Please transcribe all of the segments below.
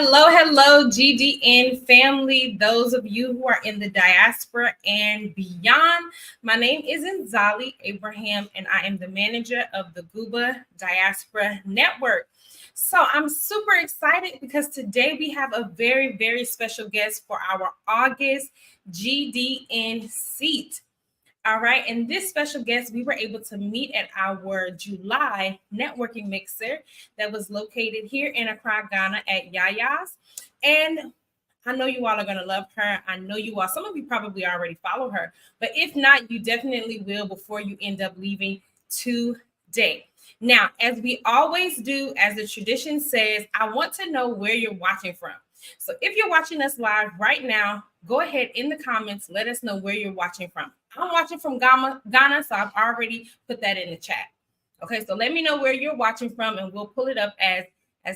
Hello, GDN family, those of you who are in the diaspora and beyond. My name is Nzali Abraham, and I am the manager of the GUBA Diaspora Network. So I'm super excited because today we have a very, very special guest for our August GDN Seat. All right. And this special guest, we were able to meet at our July networking mixer that was located here in Accra, Ghana at Yaya's. And I know you all are going to love her. I know you all, some of you probably already follow her, but if not, you definitely will before you end up leaving today. Now, as we always do, as the tradition says, I want to know where you're watching from. So if you're watching us live right now, go ahead in the comments, let us know where you're watching from. I'm watching from Ghana, so I've already put that in the chat. Okay, so let me know where you're watching from, and we'll pull it up as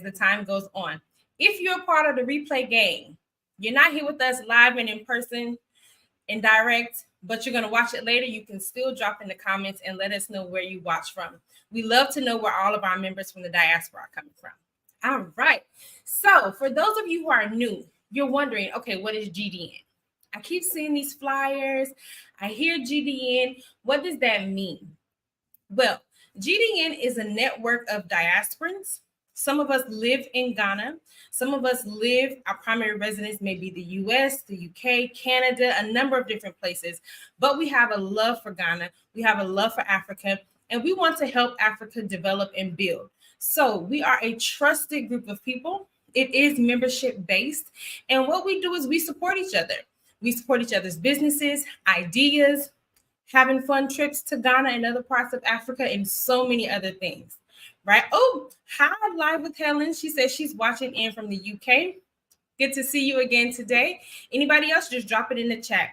the time goes on. If you're part of the replay game, you're not here with us live and in person and direct, but you're going to watch it later, you can still drop in the comments and let us know where you watch from. We love to know where all of our members from the diaspora are coming from. All right. So for those of you who are new, you're wondering, okay, what is GDN? I keep seeing these flyers. I hear GDN. What does that mean? Well, GDN is a network of diasporans. Some of us live in Ghana. Some of us live, our primary residence may be the US, the UK, Canada, a number of different places. But we have a love for Ghana. We have a love for Africa. And we want to help Africa develop and build. So we are a trusted group of people. It is membership based. And what we do is we support each other. We support each other's businesses, ideas, having fun trips to Ghana and other parts of Africa, and so many other things, right? Oh, hi, live with Helen. She says she's watching in from the UK. Good to see you again today. Anybody else, just drop it in the chat.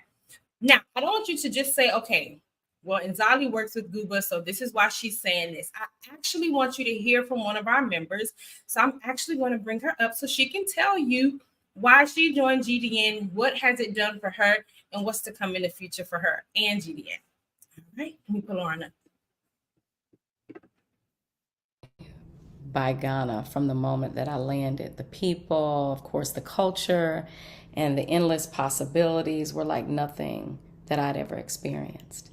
Now, I don't want you to just say, okay, well, Nzali works with GUBA, so this is why she's saying this. I actually want you to hear from one of our members. So I'm actually going to bring her up so she can tell you why she joined GDN, what has it done for her, and what's to come in the future for her and GDN. All right, let me pull her on up. By Ghana from the moment that I landed. The people, of course, the culture, and the endless possibilities were like nothing that I'd ever experienced.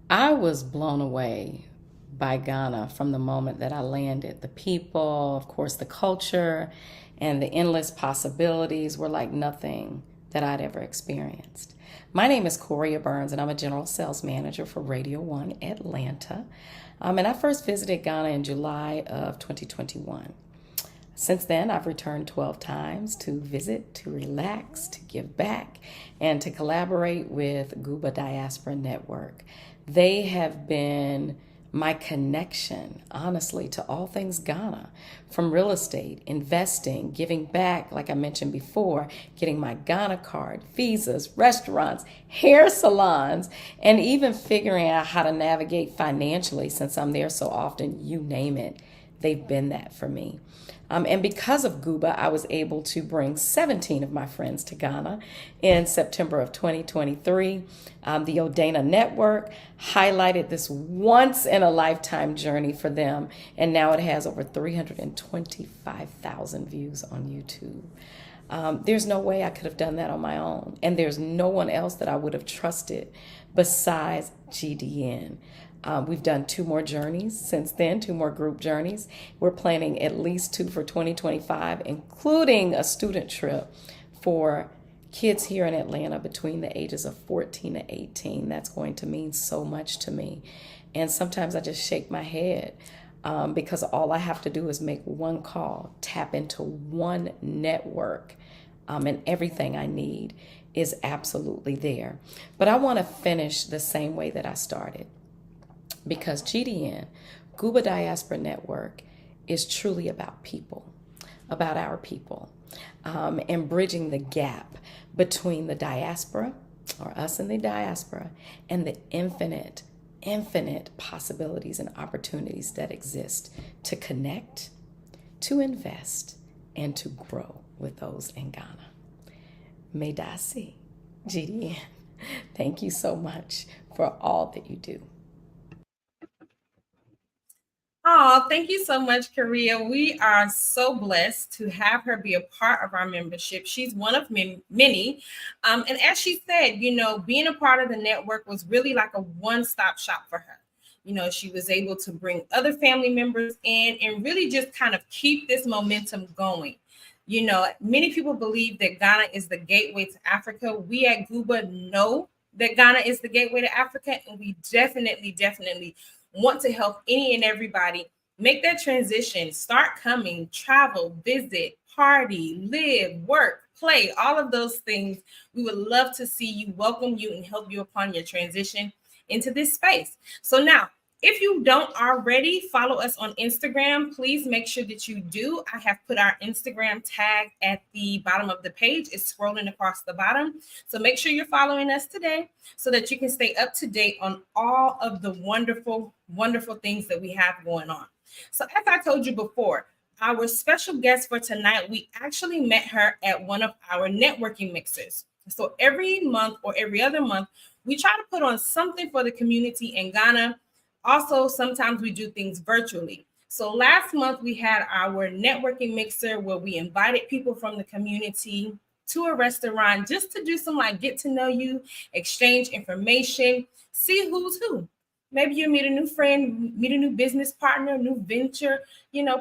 I was blown away by Ghana from the moment that I landed. The people, of course, the culture, and the endless possibilities were like nothing that I'd ever experienced. My name is Coria Burns, and I'm a general sales manager for Radio 1 Atlanta. And I first visited Ghana in July of 2021. Since then, I've returned 12 times to visit, to relax, to give back, and to collaborate with GUBA Diaspora Network. They have been my connection, honestly, to all things Ghana, from real estate, investing, giving back, like I mentioned before, getting my Ghana card, visas, restaurants, hair salons, and even figuring out how to navigate financially since I'm there so often, you name it. They've been that for me. And because of GUBA, I was able to bring 17 of my friends to Ghana in September of 2023. The Odana Network highlighted this once-in-a-lifetime journey for them, and now it has over 325,000 views on YouTube. There's no way I could have done that on my own, and there's no one else that I would have trusted besides GDN. We've done 2 more journeys since then, 2 more group journeys. We're planning at least 2 for 2025, including a student trip for kids here in Atlanta between the ages of 14 to 18. That's going to mean so much to me. And sometimes I just shake my head because all I have to do is make one call, tap into one network, and everything I need is absolutely there. But I want to finish the same way that I started. Because GDN, GUBA Diaspora Network, is truly about people, about our people, and bridging the gap between the diaspora, or us in the diaspora, and the infinite possibilities and opportunities that exist to connect, to invest, and to grow with those in Ghana. Medasi, GDN, thank you so much for all that you do. Oh, thank you so much, Korea. We are so blessed to have her be a part of our membership. She's one of many. And as she said, being a part of the network was really like a one-stop shop for her. She was able to bring other family members in and really just kind of keep this momentum going. Many people believe that Ghana is the gateway to Africa. We at Guba know that Ghana is the gateway to Africa, and we definitely want to help any and everybody make that transition, start coming, travel, visit, party, live, work, play, all of those things. We would love to see you, welcome you, and help you upon your transition into this space. So now, if you don't already follow us on Instagram, please make sure that you do. I have put our Instagram tag at the bottom of the page. It's scrolling across the bottom. So make sure you're following us today so that you can stay up to date on all of the wonderful, wonderful things that we have going on. So as I told you before, our special guest for tonight, we actually met her at one of our networking mixers. So every month or every other month, we try to put on something for the community in Ghana. Also, sometimes we do things virtually. So last month we had our networking mixer where we invited people from the community to a restaurant just to do some like get to know you, exchange information, see who's who. Maybe you meet a new friend, meet a new business partner, new venture,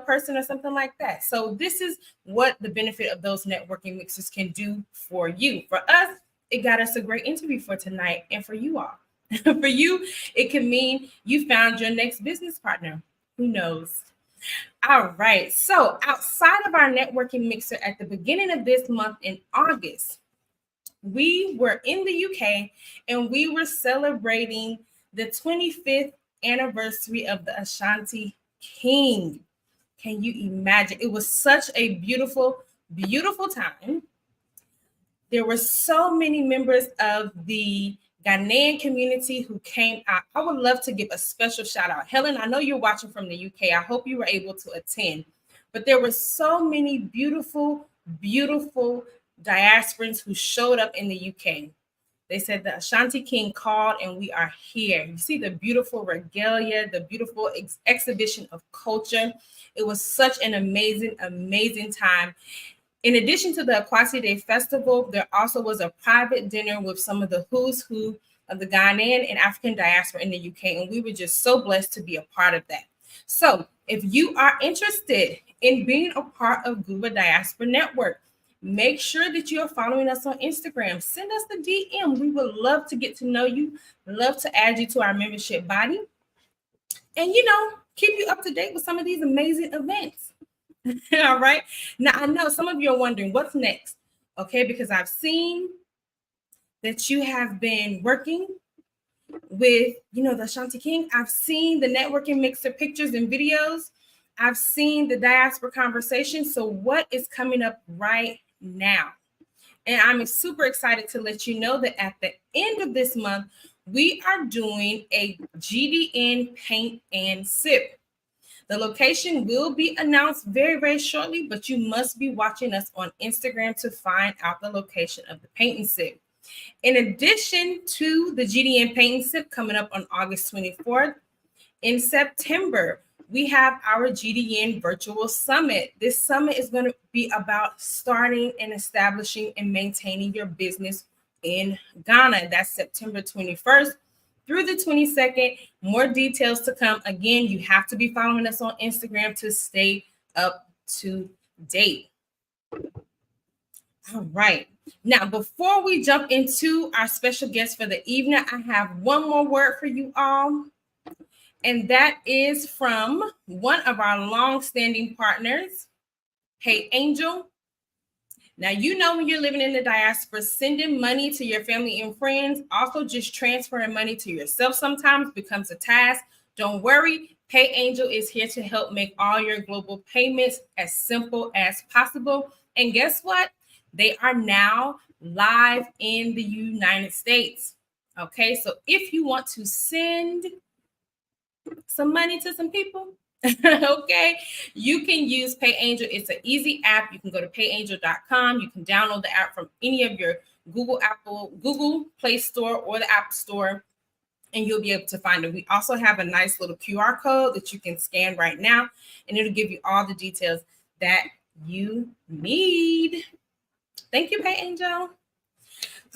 person or something like that. So this is what the benefit of those networking mixers can do for you. For us, it got us a great interview for tonight, and for you all. For you, it can mean you found your next business partner. Who knows? All right. So, outside of our networking mixer at the beginning of this month in August, we were in the UK and we were celebrating the 25th anniversary of the Ashanti King. Can you imagine? It was such a beautiful, beautiful time. There were so many members of the Ghanaian community who came out. I would love to give a special shout out. Helen, I know you're watching from the UK. I hope you were able to attend. But there were so many beautiful, beautiful diasporans who showed up in the UK. They said the Ashanti King called and we are here. You see the beautiful regalia, the beautiful exhibition of culture. It was such an amazing, amazing time. In addition to the Akwasi Day Festival, there also was a private dinner with some of the who's who of the Ghanaian and African diaspora in the UK, and we were just so blessed to be a part of that. So if you are interested in being a part of Guba Diaspora Network, make sure that you are following us on Instagram. Send us the DM. We would love to get to know you, love to add you to our membership body, and keep you up to date with some of these amazing events. All right. Now, I know some of you are wondering what's next. Okay. Because I've seen that you have been working with, the Ashanti King. I've seen the networking mixer pictures and videos. I've seen the diaspora conversation. So, what is coming up right now? And I'm super excited to let you know that at the end of this month, we are doing a GDN paint and sip. The location will be announced very, very shortly, but you must be watching us on Instagram to find out the location of the paint and sip. In addition to the GDN paint and sip coming up on August 24th, in September, we have our GDN virtual summit. This summit is going to be about starting and establishing and maintaining your business in Ghana. That's September 21st through the 22nd. More details to come. Again, you have to be following us on Instagram to stay up to date. All right. Now, before we jump into our special guest for the evening, I have one more word for you all. And that is from one of our long-standing partners, Hey Angel. Now, when you're living in the diaspora, sending money to your family and friends, also just transferring money to yourself sometimes becomes a task. Don't worry. Pay Angel is here to help make all your global payments as simple as possible. And guess what? They are now live in the United States. Okay, so if you want to send some money to some people, okay, you can use Pay Angel. It's an easy app. You can go to payangel.com. You can download the app from any of your Google Play Store or the App Store. and you'll be able to find it. We also have a nice little QR code that you can scan right now, and it'll give you all the details that you need. Thank you, Pay Angel.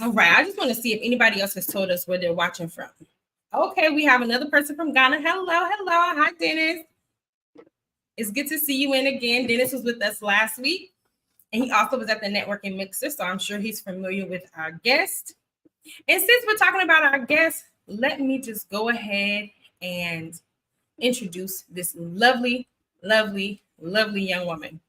All right, I just want to see if anybody else has told us where they're watching from. Okay, we have another person from Ghana. Hello, hello. Hi, Dennis. It's good to see you in again. Dennis was with us last week, and he also was at the networking mixer, so I'm sure he's familiar with our guest. And since we're talking about our guest, let me just go ahead and introduce this lovely, lovely, lovely young woman.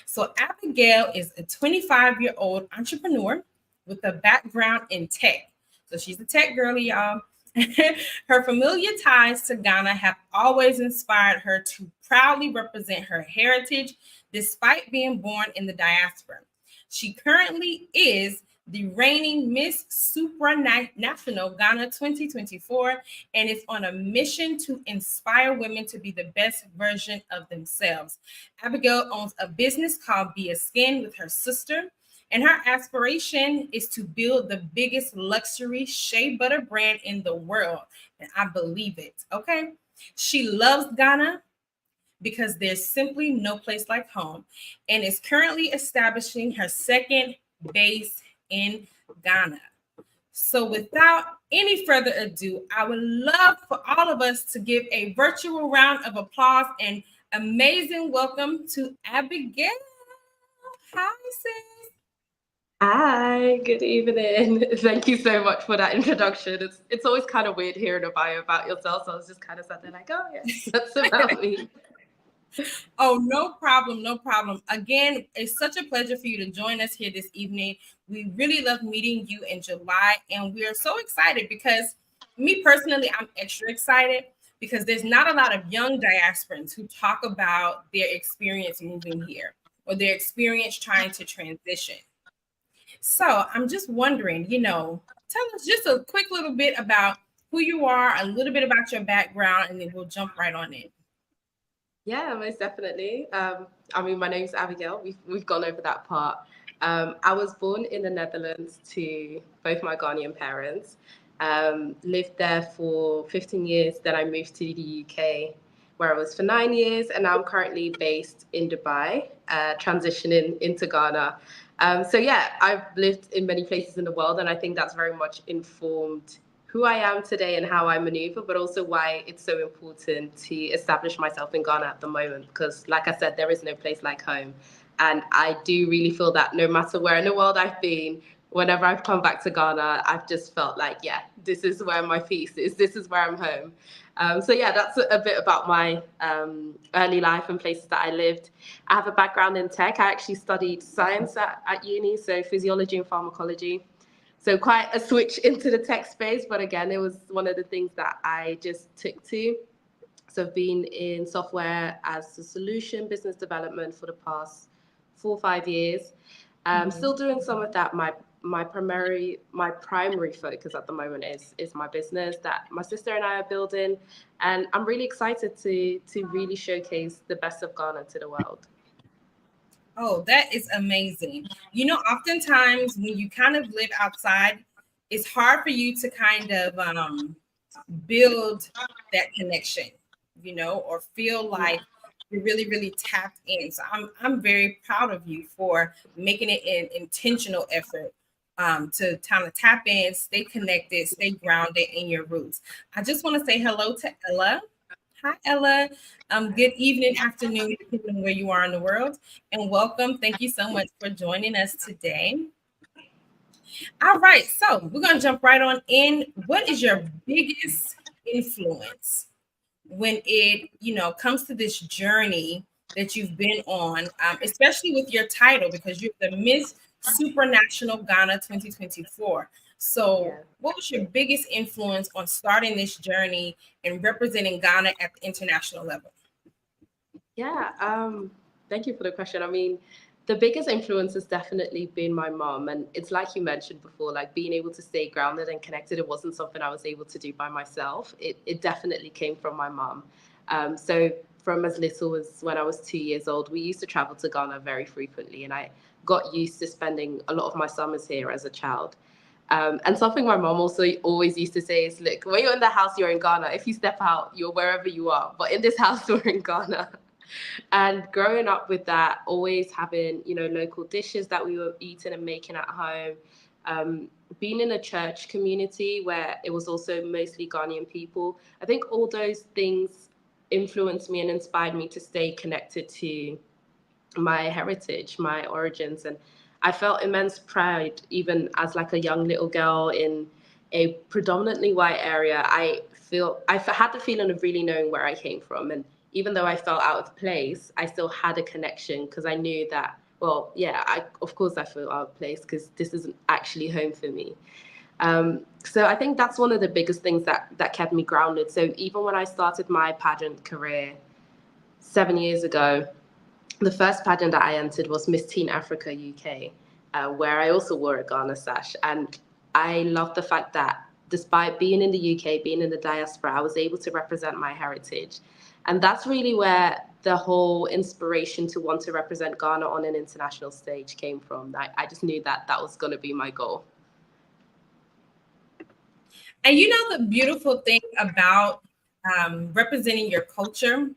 So Abigail is a 25-year-old entrepreneur with a background in tech. So she's a tech girly, y'all. Her familiar ties to Ghana have always inspired her to proudly represent her heritage despite being born in the diaspora. She currently is the reigning Miss Supranational Ghana 2024 and is on a mission to inspire women to be the best version of themselves. Abigail owns a business called Be a Skin with her sister, and her aspiration is to build the biggest luxury shea butter brand in the world. And I believe it. Okay. She loves Ghana because there's simply no place like home, and is currently establishing her second base in Ghana. So, without any further ado, I would love for all of us to give a virtual round of applause and amazing welcome to Abigail. Hi, sis. Hi, good evening. Thank you so much for that introduction. It's always kind of weird hearing a bio about yourself, so I was just kind of sat there like, oh yes, that's about me. Oh, no problem. No problem. Again, it's such a pleasure for you to join us here this evening. We really love meeting you in July, and we are so excited because me personally, I'm extra excited because there's not a lot of young diasporans who talk about their experience moving here or their experience trying to transition. So I'm just wondering, tell us just a quick little bit about who you are, a little bit about your background, and then we'll jump right on in. Yeah, most definitely. I mean, my name's Abigail. We've gone over that part. I was born in the Netherlands to both my Ghanaian parents. Lived there for 15 years. Then I moved to the UK, where I was for 9 years, and now I'm currently based in Dubai, transitioning into Ghana. So yeah, I've lived in many places in the world, and I think that's very much informed who I am today and how I maneuver, but also why it's so important to establish myself in Ghana at the moment. Because, like I said, there is no place like home. And I do really feel that no matter where in the world I've been, whenever I've come back to Ghana, I've just felt like, yeah, this is where my peace is. This is where I'm home. So yeah, that's a bit about my early life and places that I lived. I have a background in tech. I actually studied science at uni, so physiology and pharmacology. So quite a switch into the tech space, but again, it was one of the things that I just took to. So I've been in software as a solution business development for the past 4 or 5 years. Still doing some of that. My primary focus at the moment is my business that my sister and I are building, and I'm really excited to really showcase the best of Ghana to the world. Oh, that is amazing. Oftentimes when you kind of live outside, it's hard for you to kind of build that connection, or feel Yeah. like you're really, really tapped in. So I'm very proud of you for making it an intentional effort to kind of tap in, stay connected, stay grounded in your roots. I just want to say hello to Ella. Hi, Ella. Good evening, afternoon, depending on where you are in the world, and welcome. Thank you so much for joining us today. All right, so we're gonna jump right on in. What is your biggest influence when it, comes to this journey that you've been on, especially with your title because you're the Miss Supranational Ghana 2024. So, Yeah. what was your biggest influence on starting this journey and representing Ghana at the international level? Yeah, thank you for the question. I mean, the biggest influence has definitely been my mom. And it's like you mentioned before, like being able to stay grounded and connected. It wasn't something I was able to do by myself. It definitely came from my mom. So from as little as when I was 2 years old, we used to travel to Ghana very frequently. And I got used to spending a lot of my summers here as a child. And something my mom also always used to say is, look, when you're in the house, you're in Ghana. If you step out, you're wherever you are. But in this house, we're in Ghana. And growing up with that, always having, local dishes that we were eating and making at home, being in a church community where it was also mostly Ghanaian people, I think all those things influenced me and inspired me to stay connected to my heritage, my origins. And I felt immense pride, even as like a young little girl in a predominantly white area. Had the feeling of really knowing where I came from. And even though I felt out of place, I still had a connection because I knew that, well, yeah, of course I feel out of place because this isn't actually home for me. So I think that's one of the biggest things that kept me grounded. So even when I started my pageant career 7 years ago, the first pageant that I entered was Miss Teen Africa UK, where I also wore a Ghana sash. And I love the fact that despite being in the UK, being in the diaspora, I was able to represent my heritage. And that's really where the whole inspiration to want to represent Ghana on an international stage came from. I just knew that was going to be my goal. And the beautiful thing about representing your culture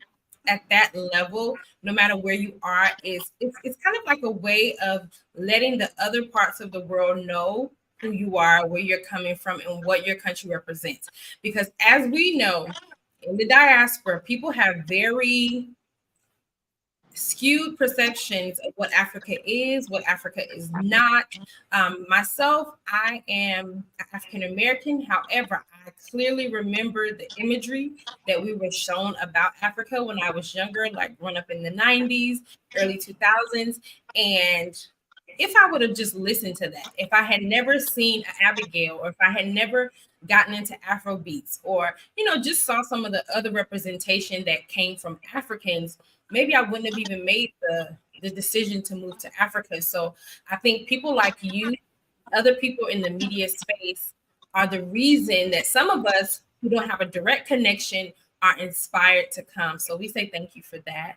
at that level, no matter where you are, is it's kind of like a way of letting the other parts of the world know who you are, where you're coming from, and what your country represents. Because as we know, in the diaspora, people have very skewed perceptions of what Africa is, what Africa is not. Myself, I am African American. However, I clearly remember the imagery that we were shown about Africa when I was younger, like growing up in the 90s, early 2000s. And if I would have just listened to that, if I had never seen Abigail, or if I had never gotten into Afro beats, or just saw some of the other representation that came from Africans, maybe I wouldn't have even made the decision to move to Africa. So I think people like you, other people in the media space, are the reason that some of us who don't have a direct connection are inspired to come. So we say thank you for that.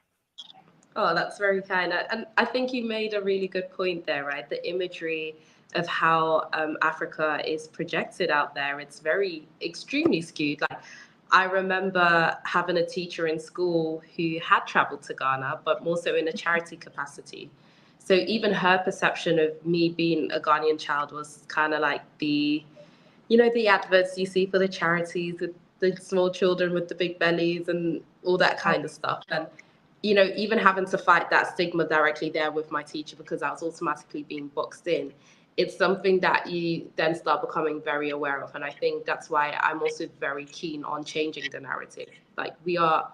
Oh, that's very kind. And I think you made a really good point there, right? The imagery of how Africa is projected out there, it's very extremely skewed. Like, I remember having a teacher in school who had traveled to Ghana, but more so in a charity capacity. So even her perception of me being a Ghanaian child was kind of like the adverts you see for the charities with the small children with the big bellies and all that kind of stuff. And even having to fight that stigma directly there with my teacher because I was automatically being boxed in, it's something that you then start becoming very aware of. And I think that's why I'm also very keen on changing the narrative. Like, we are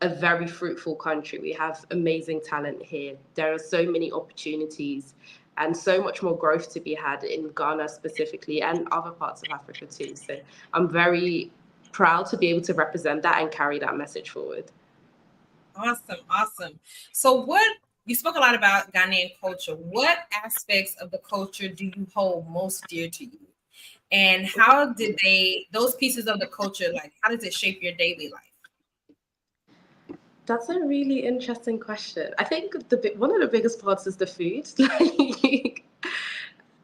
a very fruitful country. We have amazing talent here. There are so many opportunities and so much more growth to be had in Ghana specifically and other parts of Africa too. So I'm very proud to be able to represent that and carry that message forward. Awesome. So you spoke a lot about Ghanaian culture. What aspects of the culture do you hold most dear to you? And how did those pieces of the culture, like, how does it shape your daily life? That's a really interesting question. I think one of the biggest parts is the food.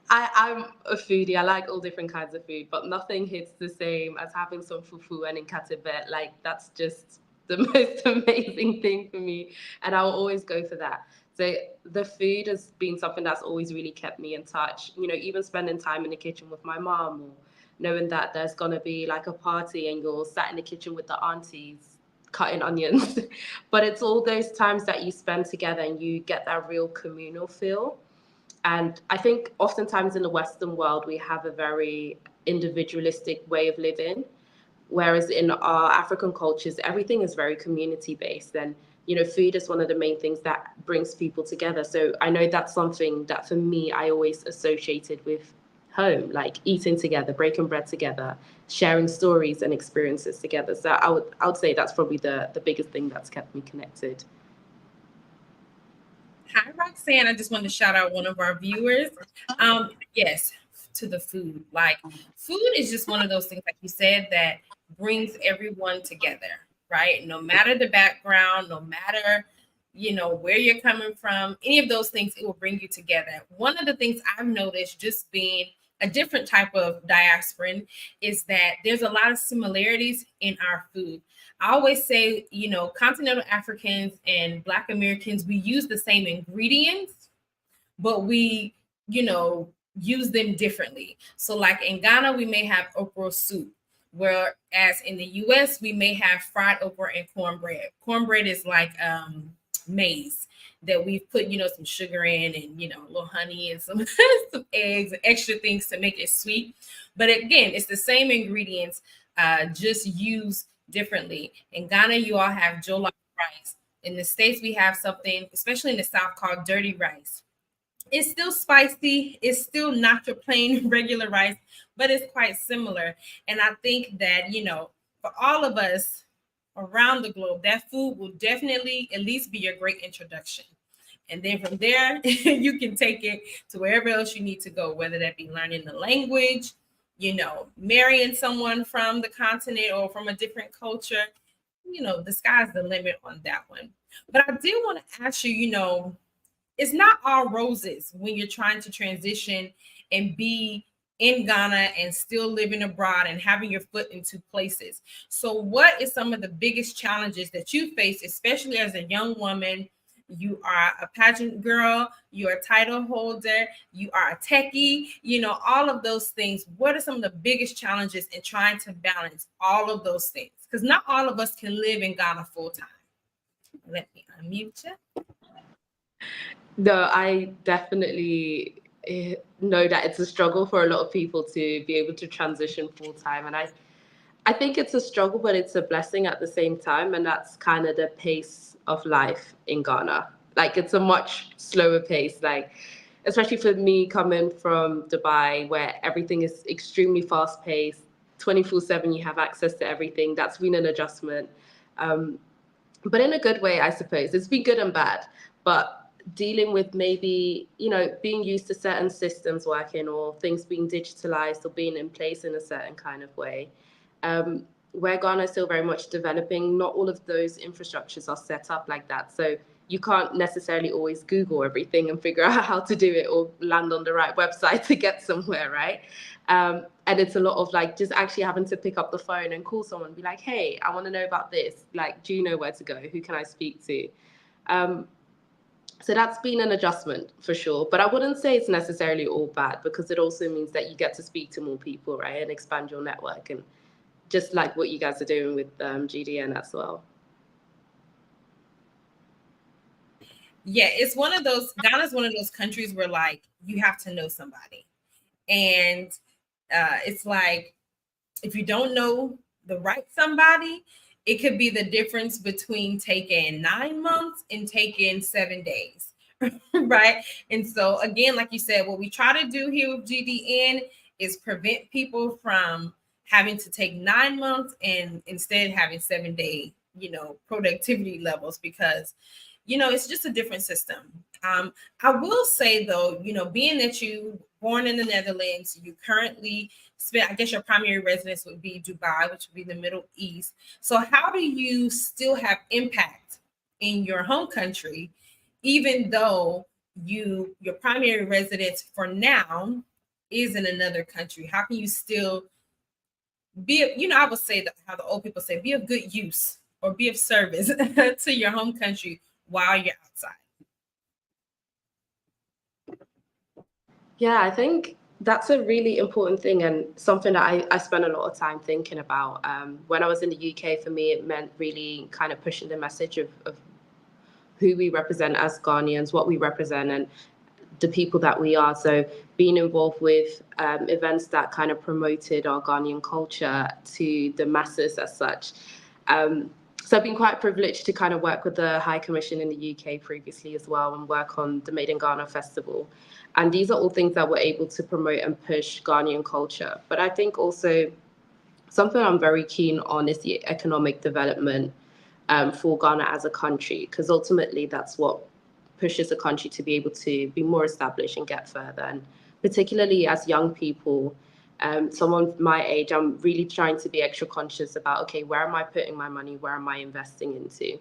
I'm a foodie. I like all different kinds of food, but nothing hits the same as having some fufu and nkatebe. Like, that's just the most amazing thing for me, and I'll always go for that. So the food has been something that's always really kept me in touch. Even spending time in the kitchen with my mom, or knowing that there's gonna be like a party and you're sat in the kitchen with the aunties cutting onions. But it's all those times that you spend together and you get that real communal feel. And I think oftentimes in the Western world, we have a very individualistic way of living, whereas in our African cultures, everything is very community based. And, food is one of the main things that brings people together. So I know that's something that for me, I always associated with home, like eating together, breaking bread together, sharing stories and experiences together. So I would say that's probably the biggest thing that's kept me connected. Hi, Roxanne. I just wanted to shout out one of our viewers. Yes, to the food. Like, food is just one of those things, like you said, that brings everyone together, right? No matter the background, no matter, where you're coming from, any of those things, it will bring you together. One of the things I've noticed just being a different type of diasporan is that there's a lot of similarities in our food. I always say, continental Africans and Black Americans, we use the same ingredients, but we, use them differently. So, like in Ghana, we may have okra soup, whereas in the US, we may have fried okra and cornbread. Cornbread is like maize that we've put, some sugar in and, a little honey and some, some eggs and extra things to make it sweet. But again, it's the same ingredients, just used differently. In Ghana, you all have jollof rice. In the States, we have something, especially in the South, called dirty rice. It's still spicy. It's still not your plain regular rice, but it's quite similar. And I think that, for all of us around the globe, that food will definitely at least be a great introduction. And then from there, you can take it to wherever else you need to go, whether that be learning the language, marrying someone from the continent or from a different culture. The sky's the limit on that one. But I did want to ask you, it's not all roses when you're trying to transition and be in Ghana and still living abroad and having your foot in two places. So, what is some of the biggest challenges that you face, especially as a young woman? You are a pageant girl, you're a title holder, you are a techie, all of those things. What are some of the biggest challenges in trying to balance all of those things? Because not all of us can live in Ghana full time. Let me unmute you. No, I definitely know that it's a struggle for a lot of people to be able to transition full time. And I think it's a struggle, but it's a blessing at the same time. And that's kind of the pace of life in Ghana. Like, it's a much slower pace. Like, especially for me coming from Dubai, where everything is extremely fast paced, 24/7, you have access to everything. That's been an adjustment. But in a good way, I suppose. It's been good and bad. But dealing with maybe, being used to certain systems working or things being digitalized or being in place in a certain kind of way. Where Ghana is still very much developing, not all of those infrastructures are set up like that. So you can't necessarily always Google everything and figure out how to do it or land on the right website to get somewhere, right? And it's a lot of like just actually having to pick up the phone and call someone and be like, hey, I want to know about this. Like, do you know where to go? Who can I speak to? So that's been an adjustment for sure. But I wouldn't say it's necessarily all bad, because it also means that you get to speak to more people, right? And expand your network, and just like what you guys are doing with GDN as well. Yeah, it's one of those, Ghana's one of those countries where like you have to know somebody. And it's like, if you don't know the right somebody, it could be the difference between taking 9 months and taking 7 days. Right. And so again, like you said, what we try to do here with GDN is prevent people from having to take 9 months and instead having 7 day, productivity levels, because it's just a different system. I will say though, being that you born in the Netherlands, you currently spent, I guess your primary residence would be Dubai, which would be the Middle East. So how do you still have impact in your home country, even though your primary residence for now is in another country? How can you still be, I would say that how the old people say, be of good use or be of service to your home country while you're outside? Yeah, I think that's a really important thing, and something that I spent a lot of time thinking about. When I was in the UK, for me, it meant really kind of pushing the message of who we represent as Ghanaians, what we represent, and the people that we are. So being involved with events that kind of promoted our Ghanaian culture to the masses as such. So I've been quite privileged to kind of work with the High Commission in the UK previously as well, and work on the Made in Ghana Festival. And these are all things that we're able to promote and push Ghanaian culture. But I think also something I'm very keen on is the economic development for Ghana as a country, because ultimately that's what pushes a country to be able to be more established and get further. And particularly as young people, someone my age, I'm really trying to be extra conscious about, okay, where am I putting my money? Where am I investing into?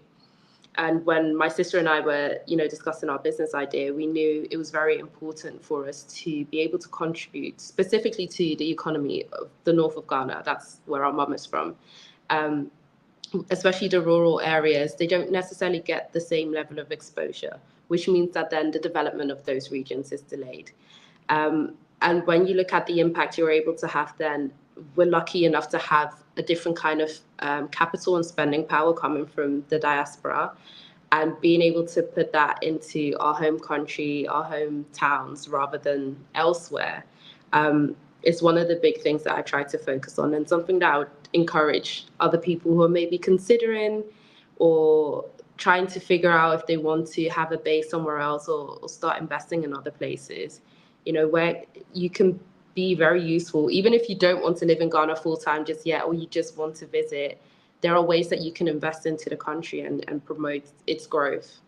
And when my sister and I were, discussing our business idea, we knew it was very important for us to be able to contribute specifically to the economy of the north of Ghana. That's where our mum is from. Um, Especially the rural areas, they don't necessarily get the same level of exposure, which means that then the development of those regions is delayed. And when you look at the impact you're able to have, then we're lucky enough to have a different kind of capital and spending power coming from the diaspora, and being able to put that into our home country, our hometowns, rather than elsewhere, is one of the big things that I try to focus on, and something that I would encourage other people who are maybe considering or trying to figure out if they want to have a base somewhere else, or start investing in other places, where you can be very useful. Even if you don't want to live in Ghana full time just yet, or you just want to visit, there are ways that you can invest into the country and promote its growth.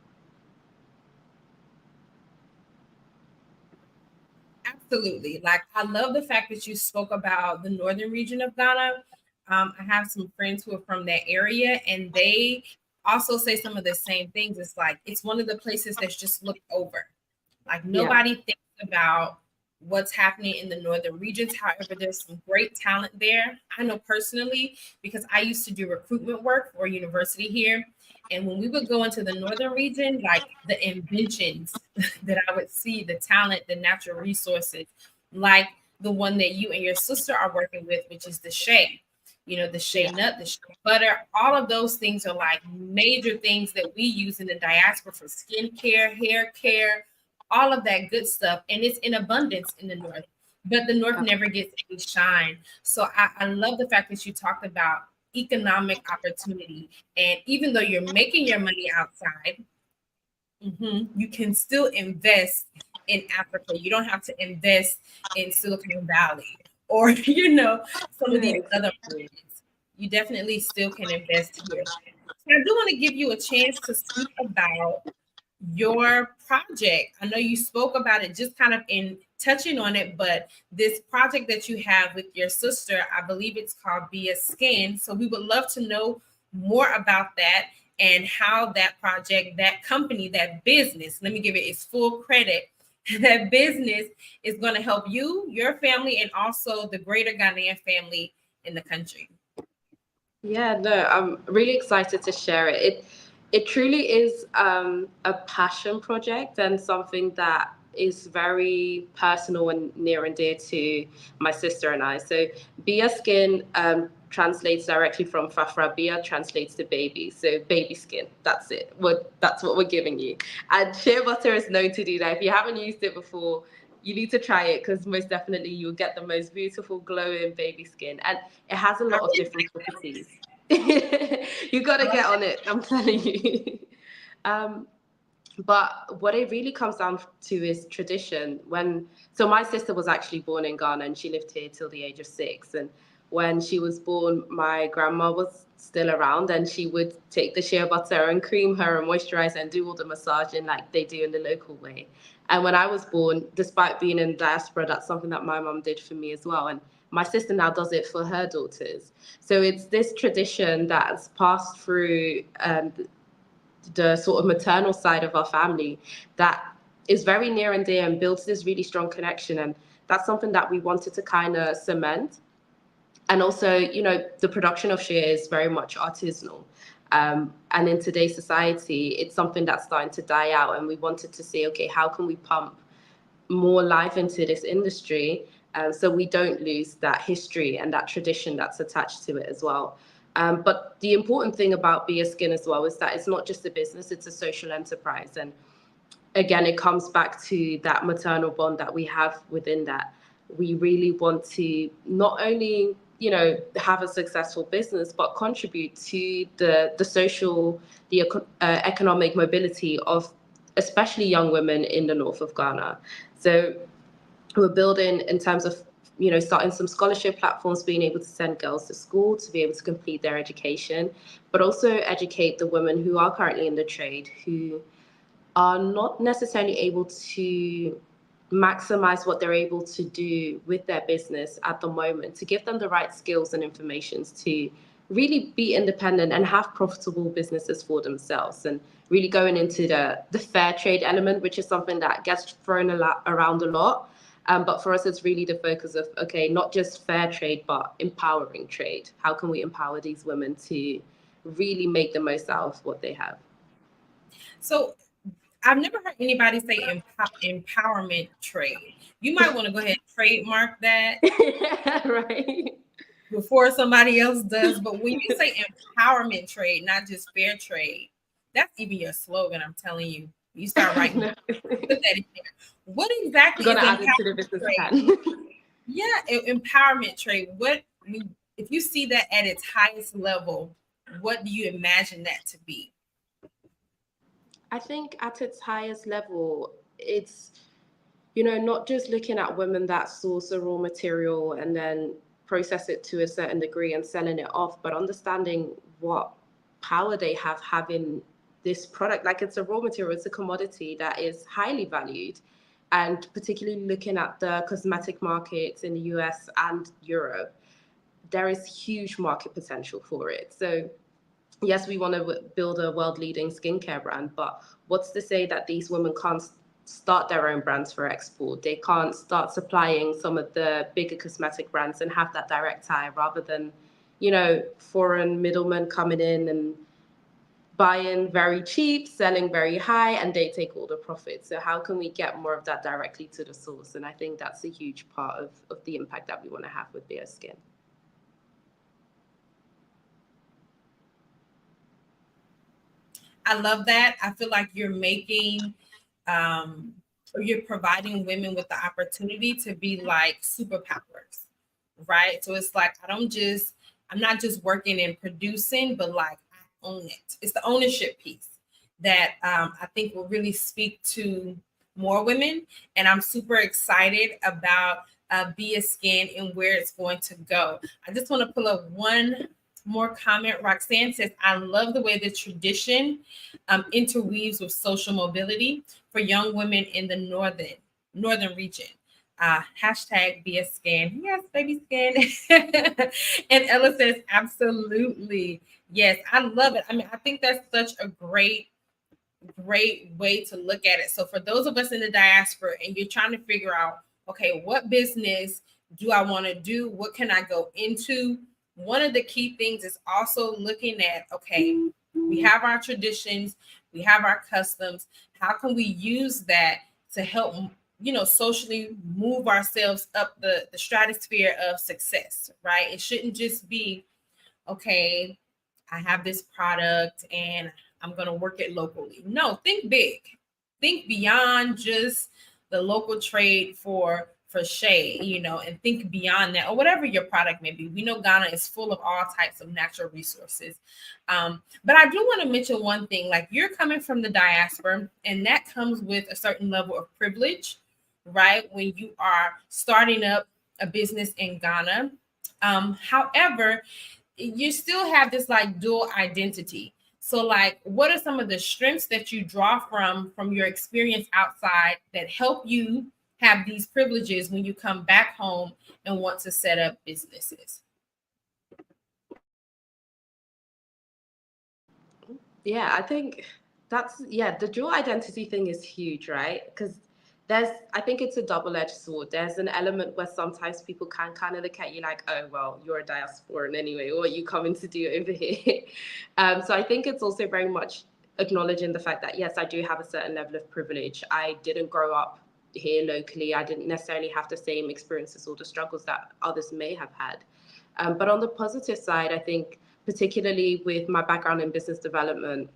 Absolutely. Like, I love the fact that you spoke about the northern region of Ghana. I have some friends who are from that area, and they also say some of the same things. It's like it's one of the places that's just looked over. Like, Yeah. nobody thinks about what's happening in the northern regions. However, there's some great talent there. I know personally because I used to do recruitment work for a university here. And when we would go into the northern region, like the inventions that I would see, the talent, the natural resources, like the one that you and your sister are working with, which is the shea. The shea Yeah. nut, the shea butter, all of those things are like major things that we use in the diaspora for skincare, hair care, all of that good stuff. And it's in abundance in the north, but the north never gets any shine. So I love the fact that you talked about economic opportunity. And even though you're making your money outside, you can still invest in Africa. You don't have to invest in Silicon Valley or, some of Yeah, these other exactly. markets. You definitely still can invest here. So I do want to give you a chance to speak about your project. I know you spoke about it just kind of in touching on it, but this project that you have with your sister, I believe it's called Be a Skin. So we would love to know more about that and how that project, that company, that business, let me give it its full credit. That business is going to help you, your family, and also the greater Ghanaian family in the country. Yeah, no, I'm really excited to share it. It truly is a passion project, and something that is very personal and near and dear to my sister and I. So, Bia Skin translates directly from Fafra. Bia translates to baby, so baby skin. That's it. That's what we're giving you. And shea butter is known to do that. If you haven't used it before, you need to try it, because most definitely you'll get the most beautiful glowing baby skin, and it has a lot of different properties. You gotta get on it, I'm telling you. um, but what it really comes down to is tradition. So my sister was actually born in Ghana, and she lived here till the age of 6. And when she was born, my grandma was still around, and she would take the shea butter and cream her and moisturize and do all the massaging like they do in the local way. And when I was born, despite being in diaspora, that's something that my mum did for me as well. And my sister now does it for her daughters. So it's this tradition that's passed through the sort of maternal side of our family, that is very near and dear and builds this really strong connection. And that's something that we wanted to kind of cement. And also, the production of shea is very much artisanal. And in today's society, it's something that's starting to die out. And we wanted to say, okay, how can we pump more life into this industry, so we don't lose that history and that tradition that's attached to it as well. But the important thing about Be a Skin as well is that it's not just a business, it's a social enterprise. And again, it comes back to that maternal bond that we have within that. We really want to not only, have a successful business, but contribute to the social, the economic mobility of especially young women in the north of Ghana. So we're building in terms of, starting some scholarship platforms, being able to send girls to school to be able to complete their education, but also educate the women who are currently in the trade, who are not necessarily able to maximize what they're able to do with their business at the moment, to give them the right skills and information to really be independent and have profitable businesses for themselves, and really going into the fair trade element, which is something that gets thrown around a lot. But for us, it's really the focus of, okay, not just fair trade, but empowering trade. How can we empower these women to really make the most out of what they have? So I've never heard anybody say empowerment trade. You might want to go ahead and trademark that Right. before somebody else does. But when you say empowerment trade, not just fair trade, that's even your slogan. I'm telling you. You start writing, No. put that in there. What exactly is Gonna add it to the empowerment business trade? plan. Yeah, empowerment trade. If you see that at its highest level, what do you imagine that to be? I think at its highest level, it's, not just looking at women that source a raw material and then process it to a certain degree and selling it off, but understanding what power they have having this product. Like, it's a raw material, it's a commodity that is highly valued. And particularly looking at the cosmetic markets in the US and Europe, there is huge market potential for it. So yes, we want to build a world leading skincare brand, but what's to say that these women can't start their own brands for export? They can't start supplying some of the bigger cosmetic brands and have that direct tie, rather than, foreign middlemen coming in and buying very cheap, selling very high, and they take all the profits. So how can we get more of that directly to the source? And I think that's a huge part of the impact that we want to have with Bare Skin. I love that. I feel like you're making or you're providing women with the opportunity to be like superpowers, right? So it's like I'm not just working and producing, but like I own it. It's the ownership piece that I think will really speak to more women, and I'm super excited about Be a Skin and where it's going to go. I just want to pull up one more comment. Roxanne says, I love the way the tradition interweaves with social mobility for young women in the northern region. Hashtag Be a Skin. Yes, baby skin. And Ella says, absolutely. Yes, I love it. I mean, I think that's such a great way to look at it. So for those of us in the diaspora and you're trying to figure out, okay, what business do I want to do? What can I go into? One of the key things is also looking at, okay, we have our traditions, we have our customs. How can we use that to help, socially move ourselves up the stratosphere of success, right? It shouldn't just be, okay, I have this product and I'm going to work it locally. No, think big. Think beyond just the local trade for shade, and think beyond that, or whatever your product may be. We know Ghana is full of all types of natural resources. But I do want to mention one thing, like you're coming from the diaspora, and that comes with a certain level of privilege, right? When you are starting up a business in Ghana. However, you still have this like dual identity. So like, what are some of the strengths that you draw from your experience outside that help you have these privileges when you come back home and want to set up businesses? Yeah, I think the dual identity thing is huge, right? Because I think it's a double-edged sword. There's an element where sometimes people can kind of look at you like, oh, well, you're a diasporan anyway, what are you coming to do over here? So I think it's also very much acknowledging the fact that, yes, I do have a certain level of privilege. I didn't grow up here locally. I didn't necessarily have the same experiences or the struggles that others may have had. But on the positive side, I think, particularly with my background in business development,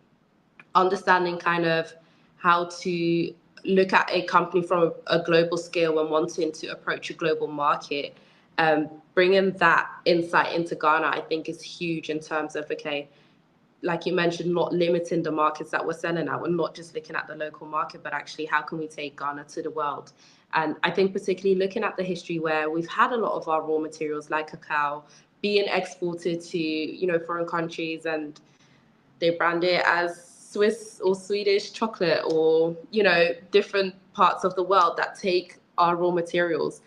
understanding kind of how to look at a company from a global scale when wanting to approach a global market, bringing that insight into Ghana, I think is huge in terms of, okay, like you mentioned, not limiting the markets that we're selling at. We're not just looking at the local market, but actually how can we take Ghana to the world? And I think particularly looking at the history where we've had a lot of our raw materials like cacao being exported to, foreign countries, and they brand it as Swiss or Swedish chocolate, or, different parts of the world that take our raw materials.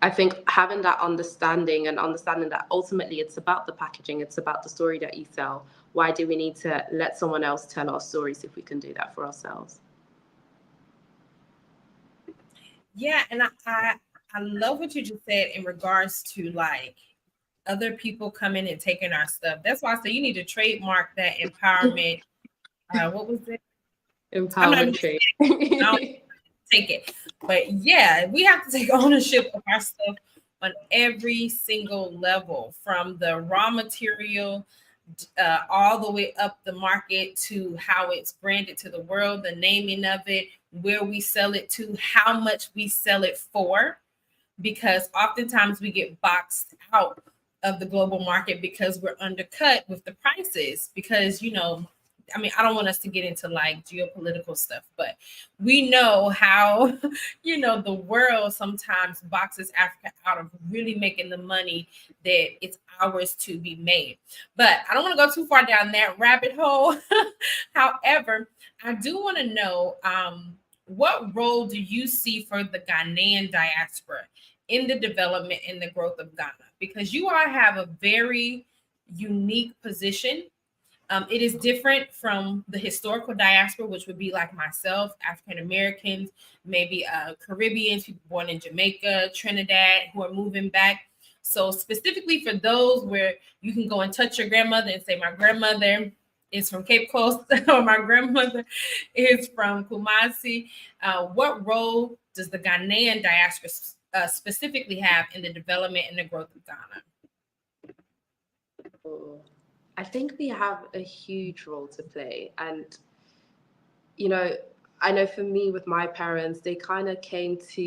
I think having that understanding and understanding that ultimately it's about the packaging, it's about the story that you sell. Why do we need to let someone else tell our stories if we can do that for ourselves? Yeah, and I love what you just said in regards to like other people coming and taking our stuff. That's why I say you need to trademark that empowerment. What was it? I'm not Empowerment even trade. I don't take it, but yeah, we have to take ownership of our stuff on every single level, from the raw material all the way up the market to how it's branded to the world, the naming of it, where we sell it to, how much we sell it for, because oftentimes we get boxed out of the global market because we're undercut with the prices. Because, you know, I mean, I don't want us to get into like geopolitical stuff, but we know how, you know, the world sometimes boxes Africa out of really making the money that it's ours to be made. But I don't want to go too far down that rabbit hole. However, I do want to know what role do you see for the Ghanaian diaspora in the development and the growth of Ghana? Because you all have a very unique position. It is different from the historical diaspora, which would be like myself, African Americans, maybe Caribbeans, people born in Jamaica, Trinidad, who are moving back. So specifically for those where you can go and touch your grandmother and say, my grandmother is from Cape Coast or my grandmother is from Kumasi. What role does the Ghanaian diaspora specifically have in the development and the growth of Ghana? I think we have a huge role to play. And, you know, I know for me with my parents, they kind of came to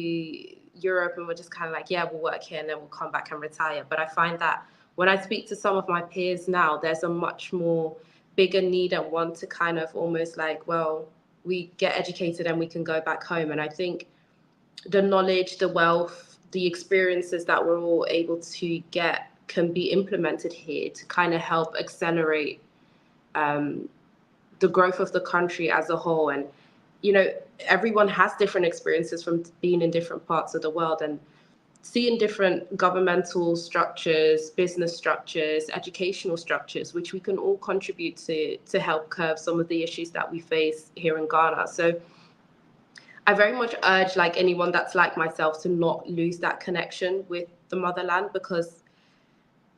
Europe and were just kind of like, yeah, we'll work here and then we'll come back and retire. But I find that when I speak to some of my peers now, there's a much more bigger need and want to kind of almost like, well, we get educated and we can go back home. And I think the knowledge, the wealth, the experiences that we're all able to get can be implemented here to kind of help accelerate the growth of the country as a whole. And, you know, everyone has different experiences from being in different parts of the world, and seeing different governmental structures, business structures, educational structures, which we can all contribute to help curb some of the issues that we face here in Ghana. So I very much urge like anyone that's like myself to not lose that connection with the motherland, because,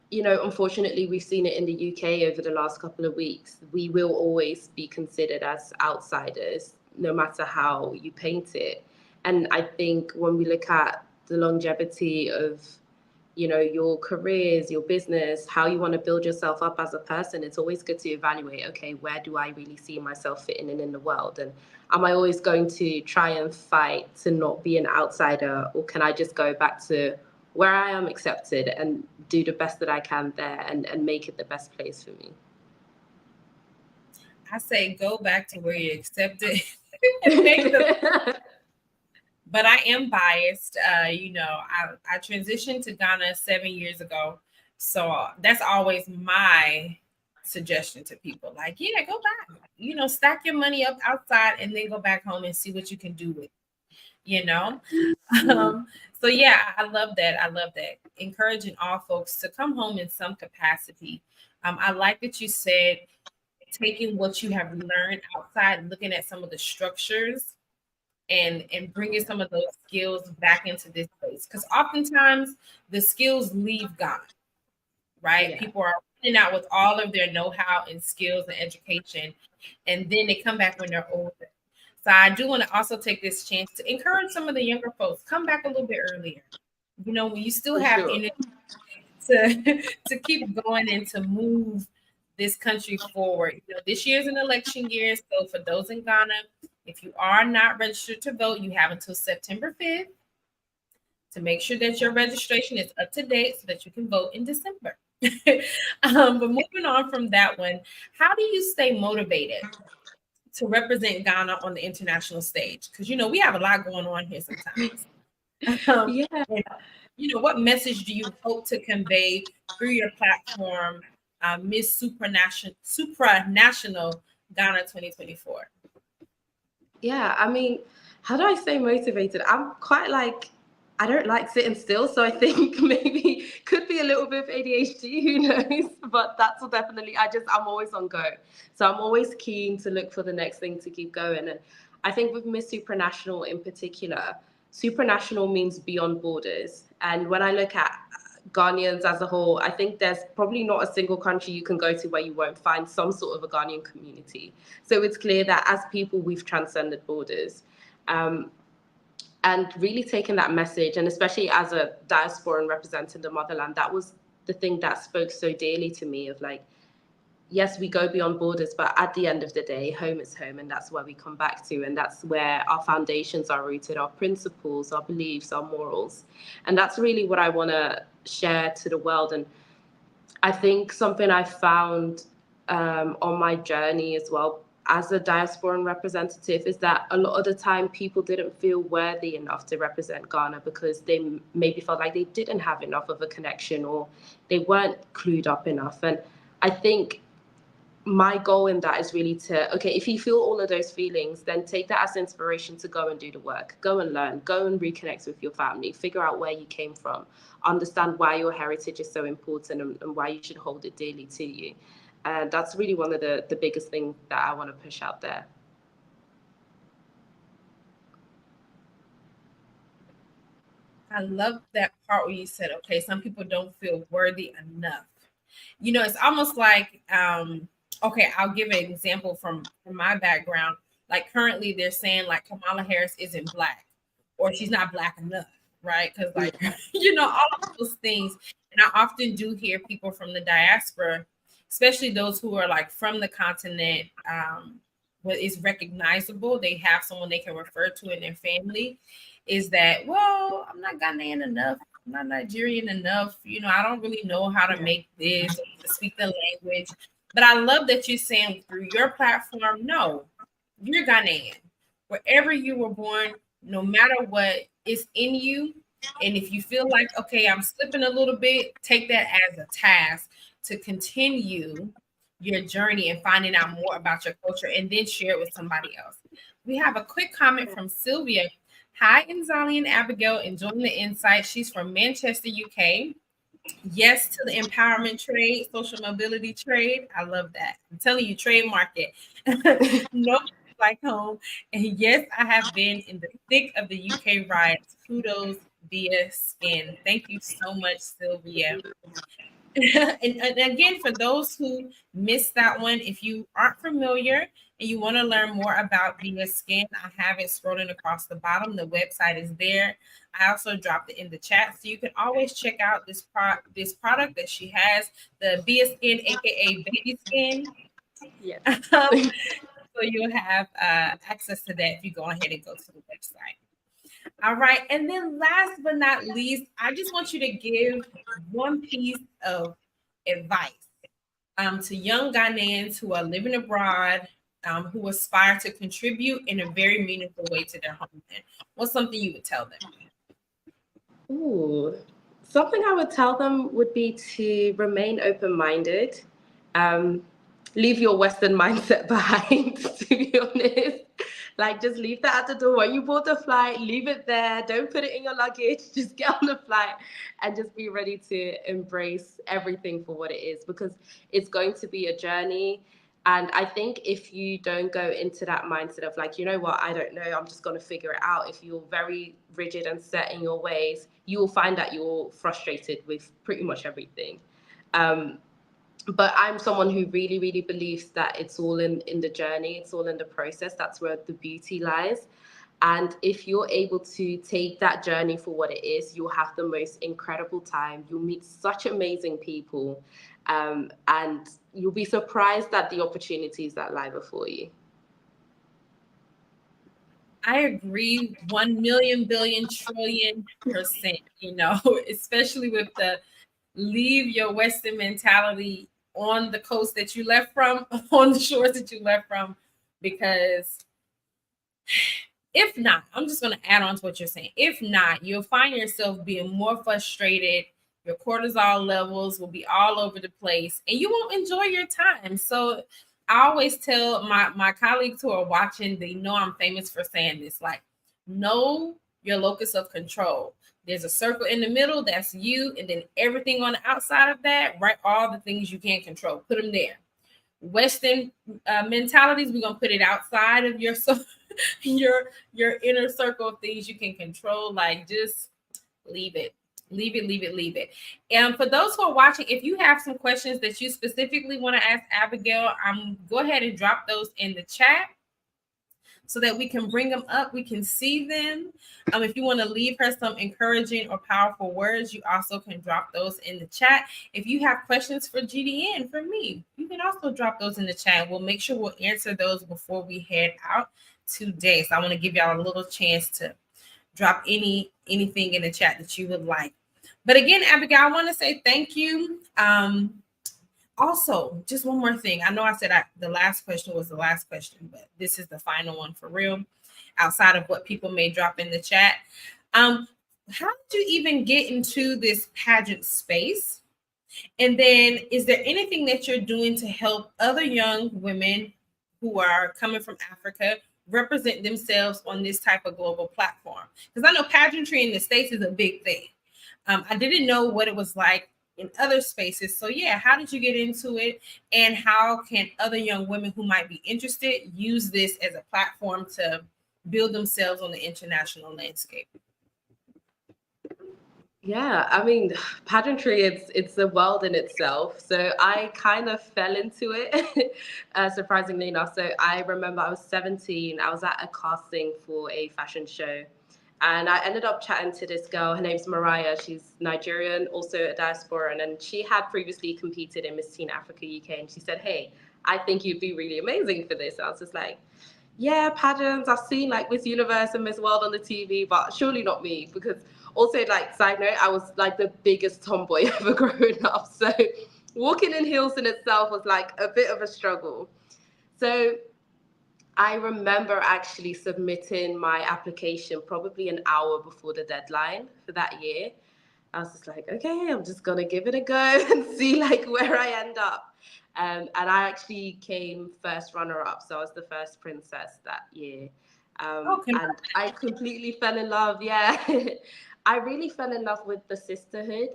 you know, unfortunately, we've seen it in the UK over the last couple of weeks. We will always be considered as outsiders, no matter how you paint it. And I think when we look at the longevity of, you know, your careers, your business, how you want to build yourself up as a person, it's always good to evaluate, okay, where do I really see myself fitting in the world? And am I always going to try and fight to not be an outsider, or can I just go back to where I am accepted and do the best that I can there and make it the best place for me? I say go back to where you're accepted and make the. But I am biased. You know, I transitioned to Ghana 7 years ago. So that's always my suggestion to people. Like, yeah, go back. You know, stack your money up outside and then go back home and see what you can do with it, you know? So yeah, I love that. I love that. Encouraging all folks to come home in some capacity. I like that you said taking what you have learned outside and looking at some of the structures and bringing some of those skills back into this place, because oftentimes the skills leave God, right? Yeah. People are running out with all of their know-how and skills and education, and then they come back when they're older. So I do want to also take this chance to encourage some of the younger folks, come back a little bit earlier, you know, when you still For have sure. energy to keep going and to move this country forward. You know, this year's an election year, so for those in Ghana, if you are not registered to vote, you have until September 5th to make sure that your registration is up to date so that you can vote in December. But moving on from that one, how do you stay motivated to represent Ghana on the international stage? Because, you know, we have a lot going on here sometimes. Yeah. And, you know, what message do you hope to convey through your platform, Miss Supranational Ghana 2024? Yeah, I mean, how do I stay motivated? I'm quite like I don't like sitting still, so I think maybe could be a little bit of ADHD, who knows? But that's definitely, I'm always on go. So I'm always keen to look for the next thing to keep going. And I think with Miss Supranational in particular, supranational means beyond borders. And when I look at Ghanaians as a whole, I think there's probably not a single country you can go to where you won't find some sort of a Ghanaian community. So it's clear that as people, we've transcended borders. And really taking that message, and especially as a diaspora and representing the motherland, that was the thing that spoke so dearly to me of like, yes, we go beyond borders, but at the end of the day, home is home, and that's where we come back to, and that's where our foundations are rooted, our principles, our beliefs, our morals. And that's really what I want to share to the world. And I think something I found on my journey as well as a diasporan representative is that a lot of the time people didn't feel worthy enough to represent Ghana because they maybe felt like they didn't have enough of a connection or they weren't clued up enough. And I think my goal in that is really to, okay, if you feel all of those feelings, then take that as inspiration to go and do the work, go and learn, go and reconnect with your family, figure out where you came from, understand why your heritage is so important and why you should hold it dearly to you. And that's really one of the biggest things that I want to push out there. I love that part where you said, okay, some people don't feel worthy enough. You know, it's almost like, okay, I'll give an example from my background. Like currently they're saying like Kamala Harris isn't black or she's not black enough, right? Because like, you know, all of those things. And I often do hear people from the diaspora, especially those who are like from the continent, what is recognizable, they have someone they can refer to in their family, is that, well, I'm not Ghanaian enough, I'm not Nigerian enough, you know, I don't really know how to make this, to speak the language. But I love that you're saying through your platform, no, you're Ghanaian. Wherever you were born, no matter what is in you. And if you feel like, okay, I'm slipping a little bit, take that as a task to continue your journey and finding out more about your culture and then share it with somebody else. We have a quick comment from Sylvia. Hi, Nzali and Abigail, enjoying the insight. She's from Manchester, UK. Yes to the empowerment trade, social mobility trade. I love that. I'm telling you, trade market. No like home. And yes, I have been in the thick of the UK riots. Kudos via skin. Thank you so much, Sylvia. And again, for those who missed that one, if you aren't familiar and you want to learn more about Via Skin, I have it scrolling across the bottom. The website is there. I also dropped it in the chat, so you can always check out this product that she has, the Via Skin, aka Baby Skin. Yeah. So you'll have access to that if you go ahead and go to the website. All right. And then last but not least, I just want you to give one piece of advice to young Ghanaians who are living abroad, who aspire to contribute in a very meaningful way to their homeland. What's something you would tell them? Ooh, something I would tell them would be to remain open-minded. Leave your Western mindset behind, to be honest. Like, just leave that at the door. When you board the flight, leave it there. Don't put it in your luggage. Just get on the flight and just be ready to embrace everything for what it is, because it's going to be a journey. And I think if you don't go into that mindset of like, you know what, I don't know, I'm just going to figure it out. If you're very rigid and set in your ways, you will find that you're frustrated with pretty much everything. But I'm someone who really, really believes that it's all in the journey. It's all in the process. That's where the beauty lies. And if you're able to take that journey for what it is, you'll have the most incredible time. You'll meet such amazing people. And you'll be surprised at the opportunities that lie before you. I agree 1 million, billion, trillion%, you know, especially with the leave your Western mentality on the coast that you left from, on the shores that you left from, because if not, I'm just going to add on to what you're saying. If not, you'll find yourself being more frustrated. Your cortisol levels will be all over the place and you won't enjoy your time. So I always tell my colleagues who are watching, they know I'm famous for saying this, like, know your locus of control. There's a circle in the middle, that's you, and then everything on the outside of that, write all the things you can't control, put them there. Western mentalities, we're gonna put it outside of your your inner circle of things you can control. Like, just leave it, leave it. And for those who are watching, if you have some questions that you specifically want to ask Abigail, go ahead and drop those in the chat so that we can bring them up, we can see them. If you want to leave her some encouraging or powerful words, you also can drop those in the chat. If you have questions for GDN, for me, you can also drop those in the chat. We'll make sure we'll answer those before we head out today. So I want to give y'all a little chance to drop anything in the chat that you would like. But again, Abigail, I want to say thank you. Also, just one more thing. I know I said the last question was the last question, but this is the final one for real, outside of what people may drop in the chat. How did you even get into this pageant space? And then is there anything that you're doing to help other young women who are coming from Africa represent themselves on this type of global platform? Because I know pageantry in the States is a big thing. I didn't know what it was like in other spaces. So yeah, how did you get into it? And how can other young women who might be interested use this as a platform to build themselves on the international landscape? Yeah, I mean, pageantry, it's a world in itself. So I kind of fell into it, surprisingly enough. So I remember I was 17, I was at a casting for a fashion show. And I ended up chatting to this girl. Her name's Mariah. She's Nigerian, also a diasporan. And she had previously competed in Miss Teen Africa UK. And she said, hey, I think you'd be really amazing for this. I was just like, yeah, pageants. I've seen like Miss Universe and Miss World on the TV, but surely not me. Because also, like, side note, I was like the biggest tomboy ever growing up. So walking in heels in itself was like a bit of a struggle. So I remember actually submitting my application probably an hour before the deadline for that year. I was just like, okay, I'm just gonna give it a go and see like where I end up. And I actually came first runner up, so I was the first princess that year. And I completely fell in love. Yeah, I really fell in love with the sisterhood.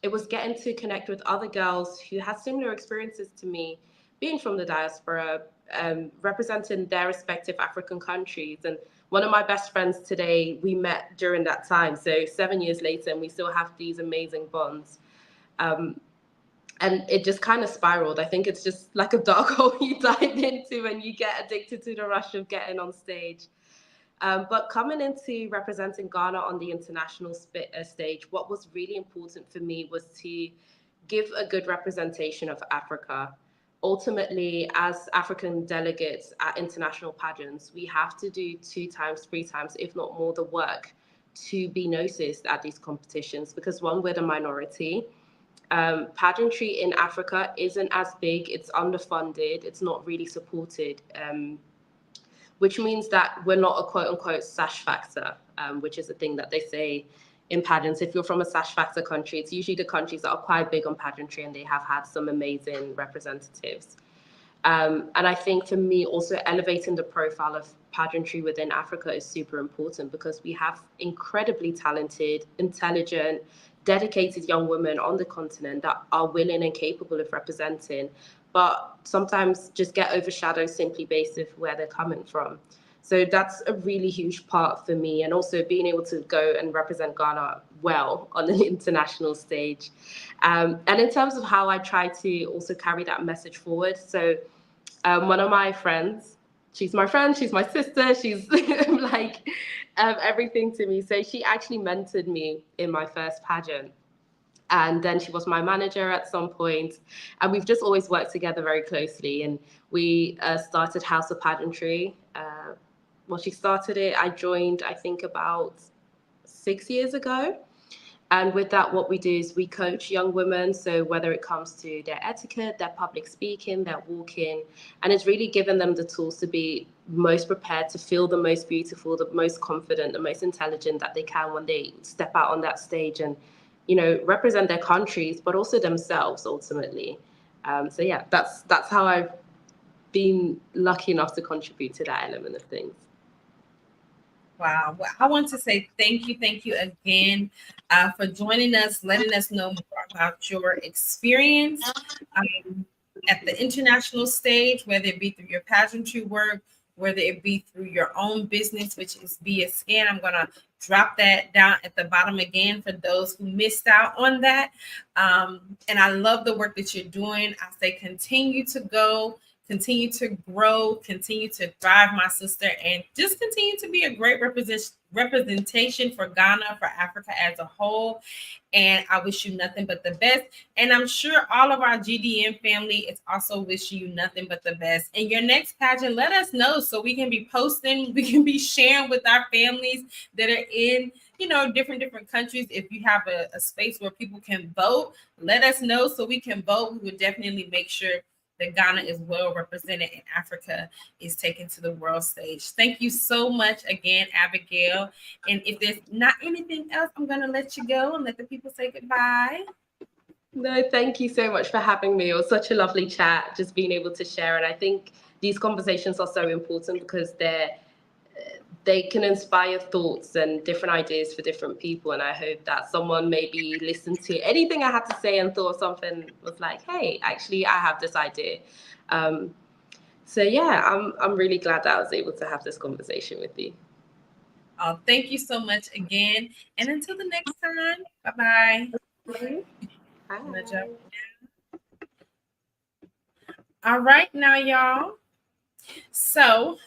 It was getting to connect with other girls who had similar experiences to me, being from the diaspora, representing their respective African countries. And one of my best friends today, we met during that time. So 7 years later, and we still have these amazing bonds. And it just kind of spiraled. I think it's just like a dark hole you dive into when you get addicted to the rush of getting on stage. But coming into representing Ghana on the international stage, what was really important for me was to give a good representation of Africa. Ultimately, as African delegates at international pageants, we have to do 2 times, 3 times, if not more, the work to be noticed at these competitions because, one, we're the minority. Pageantry in Africa isn't as big, it's underfunded, it's not really supported, which means that we're not a quote unquote sash factor, which is a thing that they say in pageants. If you're from a sash factor country, it's usually the countries that are quite big on pageantry and they have had some amazing representatives. And I think for me, also elevating the profile of pageantry within Africa is super important because we have incredibly talented, intelligent, dedicated young women on the continent that are willing and capable of representing, but sometimes just get overshadowed simply based on where they're coming from. So that's a really huge part for me, and also being able to go and represent Ghana well on an international stage. And in terms of how I try to also carry that message forward, so one of my friends, she's my friend, she's my sister, she's like everything to me. So she actually mentored me in my first pageant. And then she was my manager at some point, and we've just always worked together very closely. And we started House of Pageantry. Well, she started it. I joined, I think, about 6 years ago. And with that, what we do is we coach young women. So whether it comes to their etiquette, their public speaking, their walking, and it's really given them the tools to be most prepared, to feel the most beautiful, the most confident, the most intelligent that they can when they step out on that stage and, you know, represent their countries, but also themselves ultimately. So yeah, that's how I've been lucky enough to contribute to that element of things. Wow. Well, I want to say thank you again for joining us, letting us know more about your experience at the international stage, whether it be through your pageantry work, whether it be through your own business, which is Be a Scan. I'm going to drop that down at the bottom again for those who missed out on that. And I love the work that you're doing. I say continue to go, continue to grow, continue to thrive, my sister, and just continue to be a great representation for Ghana, for Africa as a whole. And I wish you nothing but the best. And I'm sure all of our GDN family is also wishing you nothing but the best. And your next pageant, let us know so we can be posting, we can be sharing with our families that are in, different countries. If you have a space where people can vote, let us know so we can vote. We would definitely make sure that Ghana is well represented and Africa is taken to the world stage. Thank you so much again, Abigail. And if there's not anything else, I'm going to let you go and let the people say goodbye. No, thank you so much for having me. It was such a lovely chat, just being able to share. And I think these conversations are so important because they can inspire thoughts and different ideas for different people. And I hope that someone maybe listened to anything I had to say and thought something was like, hey, actually, I have this idea. Um, so yeah, I'm really glad that I was able to have this conversation with you. Oh, thank you so much again. And until the next time, bye-bye. Bye. All right, now, y'all. So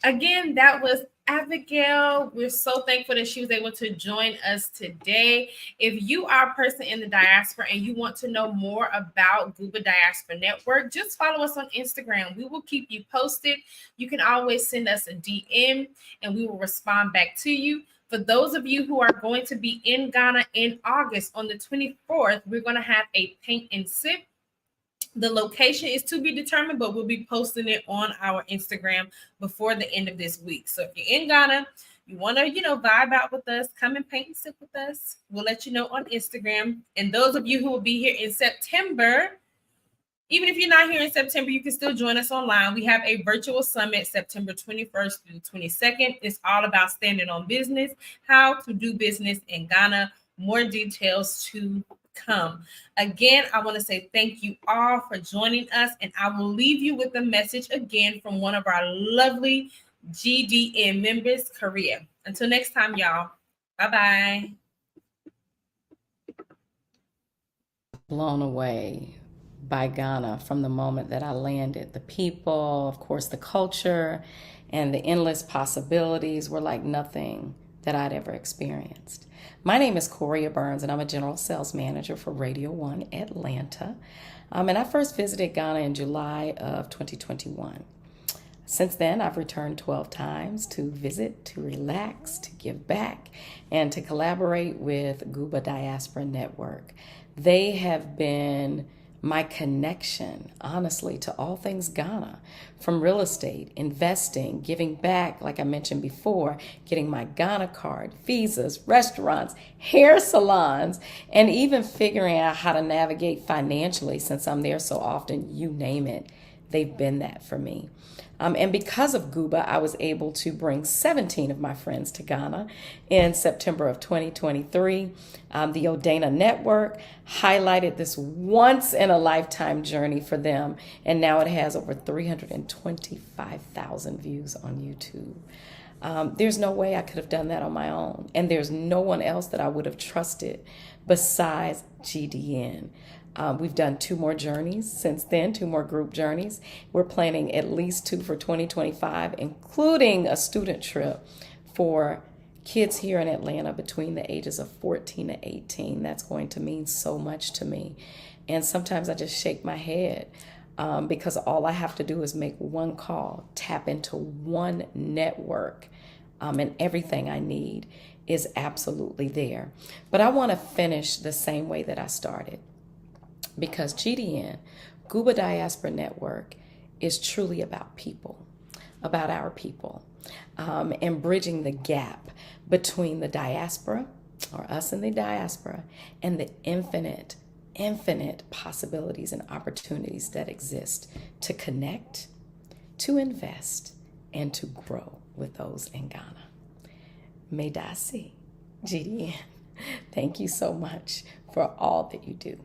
again, that was Abigail. We're so thankful that she was able to join us today. If you are a person in the diaspora and you want to know more about Gooba Diaspora Network, just follow us on Instagram. We will keep you posted. You can always send us a DM and we will respond back to you. For those of you who are going to be in Ghana in August on the 24th, we're going to have a paint and sip. The location is to be determined, but we'll be posting it on our Instagram before the end of this week. So if you're in Ghana, you want to, vibe out with us, come and paint and sip with us. We'll let you know on Instagram. And those of you who will be here in September, even if you're not here in September, you can still join us online. We have a virtual summit September 21st through 22nd. It's all about standing on business, how to do business in Ghana. More details to come. Again, I want to say thank you all for joining us, and I will leave you with a message again from one of our lovely GDN members, Korea. Until next time, y'all. Bye-bye. Blown away by Ghana from the moment that I landed. The people, of course, the culture, and the endless possibilities were like nothing that I'd ever experienced. My name is Coria Burns, and I'm a general sales manager for Radio 1 Atlanta. And I first visited Ghana in July of 2021. Since then, I've returned 12 times to visit, to relax, to give back, and to collaborate with Gooba Diaspora Network. They have been my connection, honestly, to all things Ghana, from real estate, investing, giving back, like I mentioned before, getting my Ghana card, visas, restaurants, hair salons, and even figuring out how to navigate financially since I'm there so often, you name it. They've been that for me. And because of Gooba, I was able to bring 17 of my friends to Ghana in September of 2023. The Odana Network highlighted this once-in-a-lifetime journey for them, and now it has over 325,000 views on YouTube. There's no way I could have done that on my own, and there's no one else that I would have trusted besides GDN. We've done 2 more journeys since then, 2 more group journeys. We're planning at least 2 for 2025, including a student trip for kids here in Atlanta between the ages of 14 to 18. That's going to mean so much to me. And sometimes I just shake my head because all I have to do is make one call, tap into one network, and everything I need is absolutely there. But I want to finish the same way that I started. Because GDN, Gooba Diaspora Network, is truly about people, about our people, and bridging the gap between the diaspora, or us in the diaspora, and the infinite possibilities and opportunities that exist to connect, to invest, and to grow with those in Ghana. Medasi, GDN. Thank you so much for all that you do.